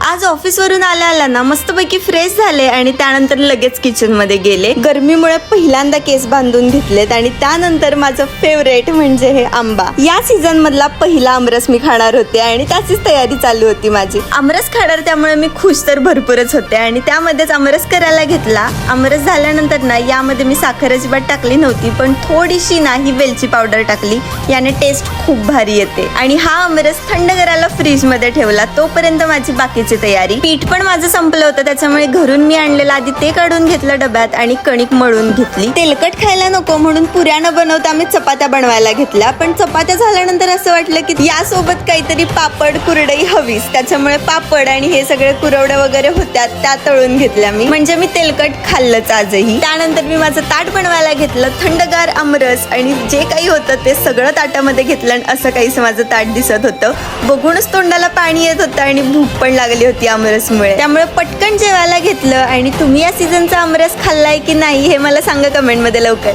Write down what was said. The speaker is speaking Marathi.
आज ऑफिस वरून आल्या ना मस्तपैकी फ्रेश झाले आणि त्यानंतर लगेच किचन मध्ये गेले. गरमीमुळे पहिल्यांदा केस बांधून घेतलेत आणि त्यानंतर माझं फेवरेट म्हणजे हे आंबा. या सीझन मधला पहिला आमरस मी खाणार होते आणि त्याचीच तयारी चालू होती माझी. आमरस खाणार त्यामुळे मी खुश तर भरपूरच होते आणि त्यामध्येच आमरस करायला घेतला. आमरस झाल्यानंतर ना यामध्ये मी साखर अजिबात टाकली नव्हती, पण थोडीशी नाही वेलची पावडर टाकली. याने टेस्ट खूप भारी येते. आणि हा आमरस थंड करायला फ्रीज मध्ये ठेवला. तोपर्यंत माझी बाकीची तयारी. पीठ पण माझं संपलं होतं, त्याच्यामुळे घरून मी आणलेलं आधी ते काढून घेतलं डब्यात आणि कणिक मळून घेतली. तेलकट खायला नको म्हणून पुऱ्या न बनवता मी चपात्या बनवायला घेतल्या. पण चपात्या झाल्यानंतर असं वाटलं की यासोबत काहीतरी पापड कुरडई हवीच. त्याच्यामुळे पापड आणि हे सगळे कुरवड्या वगैरे होत्या त्या तळून घेतल्या मी. म्हणजे मी तेलकट खाल्लंच आजही. त्यानंतर मी माझं ताट बनवायला घेतलं. थंडगार आमरस आणि जे काही होतं ते सगळं ताटामध्ये घेतलं आणि असं काहीच माझं ताट दिसत होतं. बघूनच तोंडाला पाणी येत होतं आणि भूक पण लागली होती आमरसमुळे. त्यामुळे पटकन जेवायला घेतलं. आणि तुम्ही या सीझनचा आमरस खाल्लाय की नाही हे मला सांगा कमेंट मध्ये लवकर.